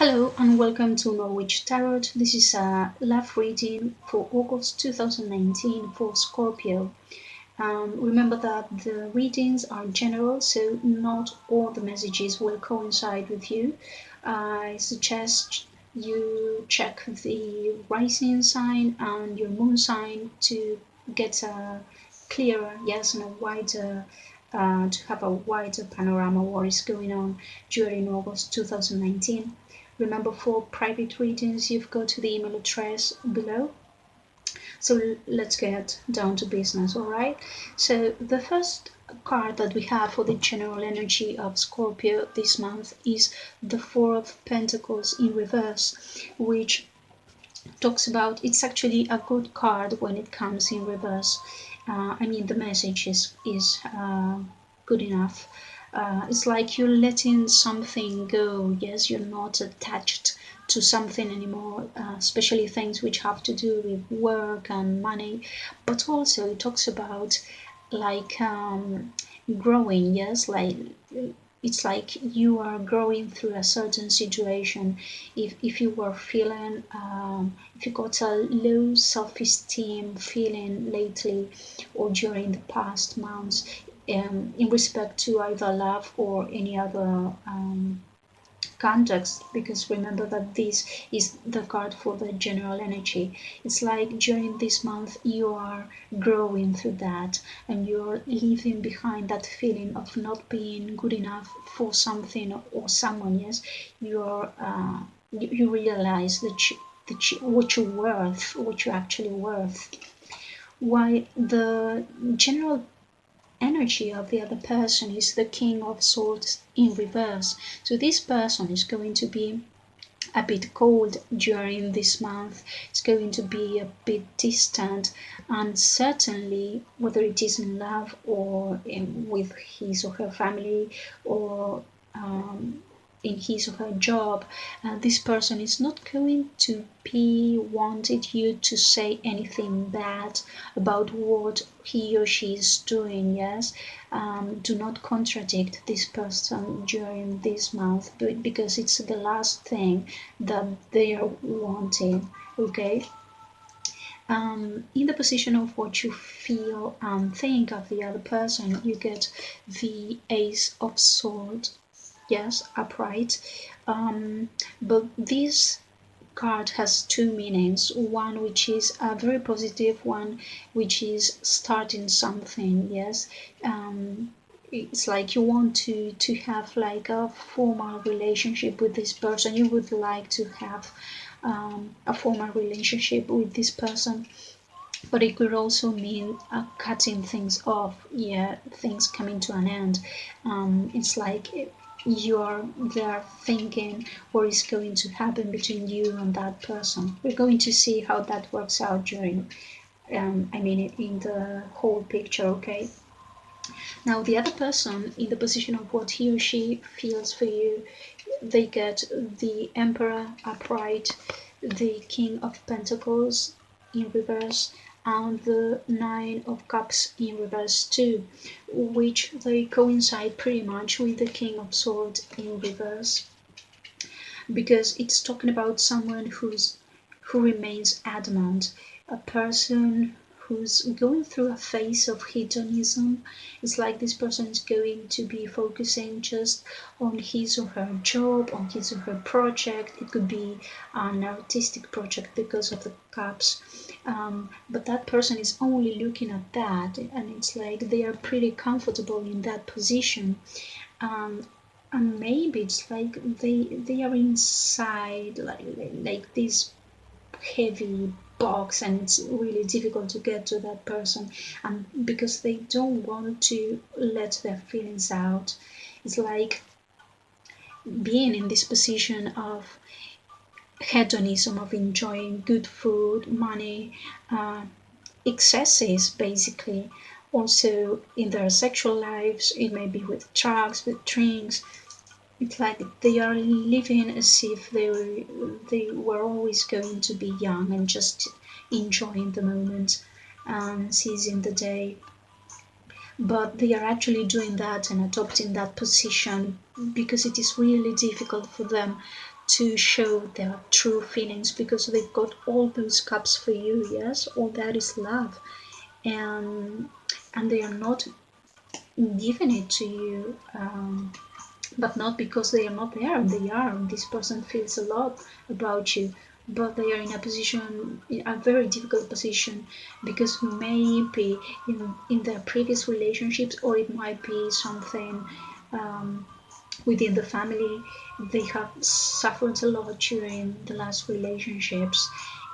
Hello and welcome to Norwitch Tarot. This is a love reading for August 2019 for Scorpio. Remember that the readings are general, so not all the messages will coincide with you. I suggest you check the rising sign and your moon sign to get a clearer, yes, and a wider to have a wider panorama of what is going on during August 2019. Remember, for private readings, you've got the email address below. So let's get down to business, all right? So the first card that we have for the general energy of Scorpio this month is the Four of Pentacles in reverse, which talks about, it's actually a good card when it comes in reverse. The message is good enough. It's like you're letting something go. Yes, you're not attached to something anymore, especially things which have to do with work and money. But also it talks about like growing. Yes, like it's like you are growing through a certain situation. If you were feeling if you got a low self-esteem feeling lately or during the past months, in respect to either love or any other context, because remember that this is the card for the general energy. It's like during this month you are growing through that and you're leaving behind that feeling of not being good enough for something or someone. Yes, you're you realize what you're worth, what you're actually worth. Why the general energy of the other person is the King of Swords in reverse. So this person is going to be a bit cold during this month. It's going to be a bit distant, and certainly whether it is in love or with his or her family or in his or her job, this person is not going to be wanted you to say anything bad about what he or she is doing. Yes, do not contradict this person during this month, because it's the last thing that they are wanting. Okay. In the position of what you feel and think of the other person, you get the Ace of Swords. Yes, upright. But this card has two meanings. One which is a very positive one, which is starting something. Yes, it's like you want to have like a formal relationship with this person. You would like to have a formal relationship with this person. But it could also mean cutting things off, yeah, things coming to an end. It's like you're there thinking what is going to happen between you and that person. We're going to see how that works out during, in the whole picture, okay? Now, the other person, in the position of what he or she feels for you, they get the Emperor upright, the King of Pentacles in reverse, and the Nine of Cups in reverse too, which they coincide pretty much with the King of Swords in reverse, because it's talking about someone who remains adamant, a person who's going through a phase of hedonism. It's like this person is going to be focusing just on his or her job, on his or her project. It could be an artistic project because of the cups, but that person is only looking at that, and it's like they are pretty comfortable in that position. And maybe it's like they are inside like this heavy box, and it's really difficult to get to that person, and because they don't want to let their feelings out. It's like being in this position of hedonism, of enjoying good food, money, excesses basically. Also in their sexual lives, it may be with drugs, with drinks. It's like they are living as if they were always going to be young and just enjoying the moment and seizing the day. But they are actually doing that and adopting that position because it is really difficult for them to show their true feelings, because they've got all those cups for you. Yes, all that is love, and they are not giving it to you, but not because they are not there. They are. This person feels a lot about you, but they are in a position, a very difficult position, because maybe in their previous relationships, or it might be something within the family, they have suffered a lot during the last relationships,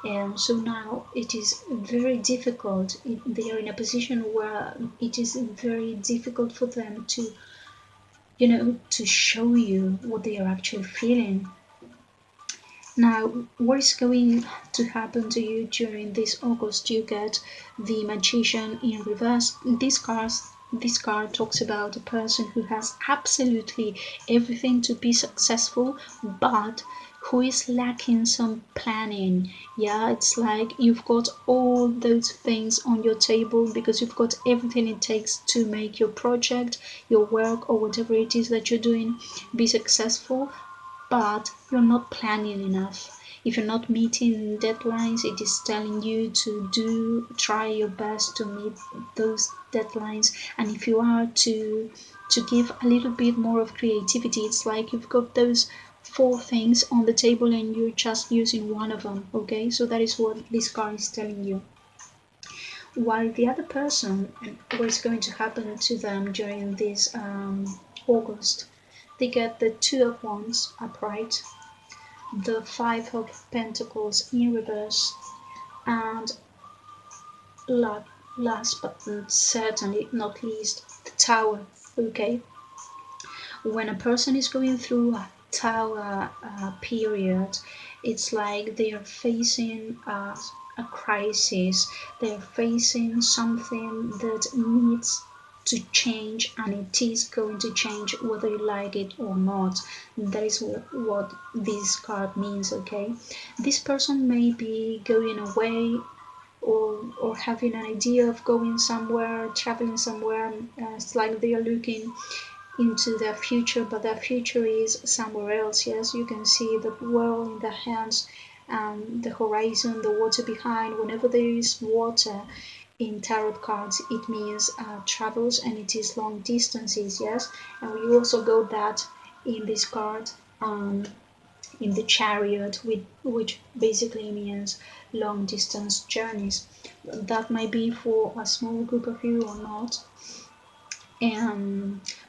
and so now it is very difficult. They are in a position where it is very difficult for them to, to show you what they are actually feeling. Now, what is going to happen to you during this August? You get the Magician in reverse. This card talks about a person who has absolutely everything to be successful, but who is lacking some planning. Yeah, it's like you've got all those things on your table, because you've got everything it takes to make your project, your work, or whatever it is that you're doing be successful, but you're not planning enough. If you're not meeting deadlines, it is telling you to try your best to meet those deadlines. And if you are to give a little bit more of creativity, it's like you've got those 4 things on the table and you're just using one of them. Okay, so that is what this card is telling you. While the other person, what is going to happen to them during this August, they get the Two of Wands upright, the Five of Pentacles in reverse, and last but certainly not least, the Tower. Okay, when a person is going through a Tower period, it's like they are facing a crisis. They are facing something that needs to change, and it is going to change whether you like it or not. That is what this card means. Okay, this person may be going away, or having an idea of going somewhere, traveling somewhere. It's like they are looking into their future, but their future is somewhere else. Yes, you can see the world in their hands, the horizon, the water behind. Whenever there is water in tarot cards, it means travels, and it is long distances. Yes, and we also got that in this card, in the Chariot, which basically means long distance journeys. That might be for a small group of you or not,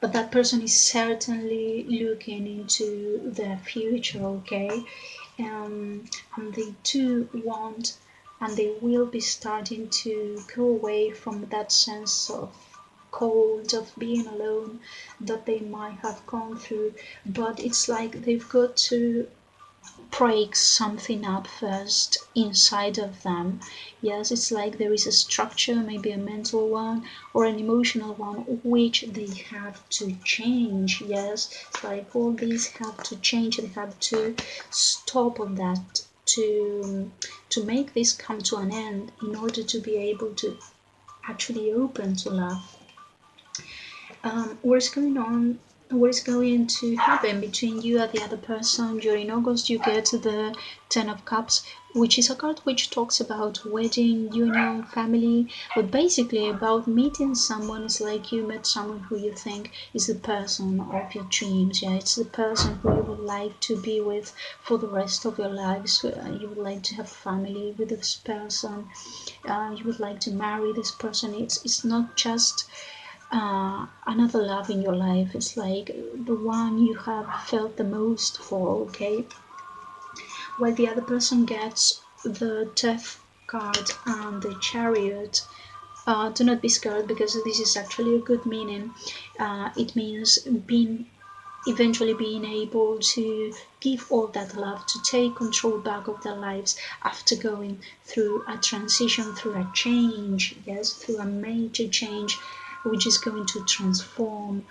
but that person is certainly looking into their future. Okay, and they do want, and they will be starting to go away from that sense of cold, of being alone, that they might have gone through. But it's like they've got to break something up first inside of them. Yes, it's like there is a structure, maybe a mental one or an emotional one, which they have to change. Yes, it's like all these have to change. They have to stop on that, to make this come to an end, in order to be able to actually open to love. What's going on? What is going to happen between you and the other person during August? You get the Ten of Cups, which is a card which talks about wedding, union, family, but basically about meeting someone. It's like you met someone who you think is the person of your dreams. Yeah, it's the person who you would like to be with for the rest of your lives. You would like to have family with this person. You would like to marry this person. It's not just another love in your life. It's like the one you have felt the most for. Okay, while the other person gets the Death card and the Chariot. Do not be scared, because this is actually a good meaning. It means eventually being able to give all that love, to take control back of their lives after going through a transition, through a change. Yes, through a major change, which is going to transform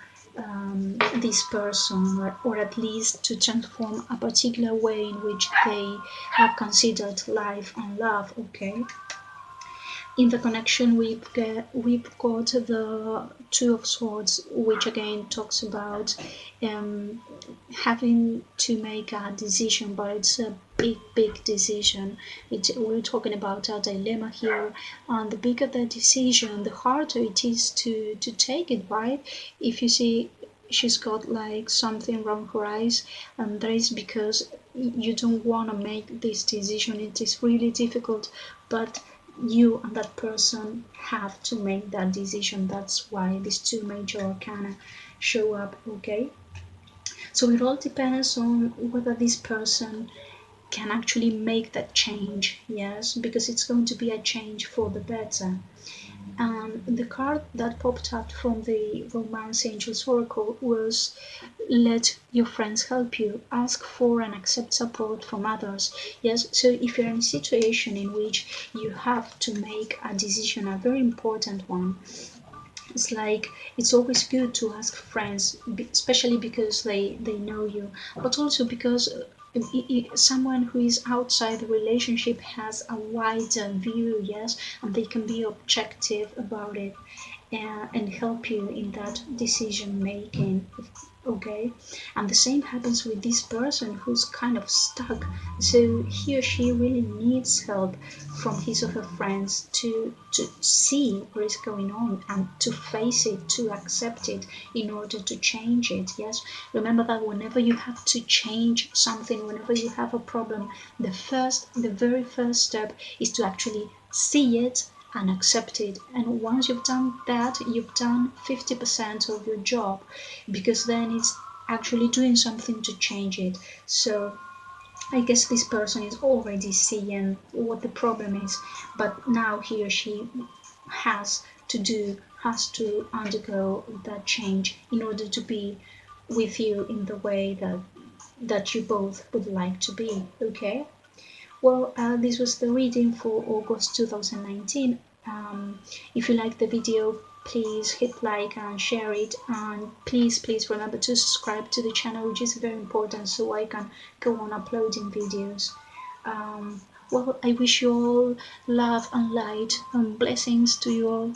this person, or at least to transform a particular way in which they have considered life and love. Okay, In the connection, we've got the Two of Swords, which again talks about having to make a decision, but it's a big decision. We're talking about a dilemma here, and the bigger the decision, the harder it is to take it, right? If you see, she's got like something around her eyes, and that is because you don't want to make this decision. It is really difficult, but you and that person have to make that decision. That's why these two major arcana show up, okay? So it all depends on whether this person can actually make that change, yes, because it's going to be a change for the better. The card that popped up from the Romance Angels Oracle was let your friends help you, ask for and accept support from others. Yes, so if you're in a situation in which you have to make a decision, a very important one, it's like it's always good to ask friends, especially because they know you, but also because someone who is outside the relationship has a wider view, yes, and they can be objective about it, and help you in that decision making, okay? And the same happens with this person who's kind of stuck, so he or she really needs help from his or her friends to see what is going on and to face it, to accept it in order to change it. Yes, remember that whenever you have to change something, whenever you have a problem, the very first step is to actually see it and accept it. And once you've done that, you've done 50% of your job, because then it's actually doing something to change it. So I guess this person is already seeing what the problem is, but now he or she has to undergo that change in order to be with you in the way that you both would like to be, okay? Well, this was the reading for August 2019. If you like the video, please hit like and share it, and please remember to subscribe to the channel, which is very important, so I can go on uploading videos. Well, I wish you all love and light and blessings to you all.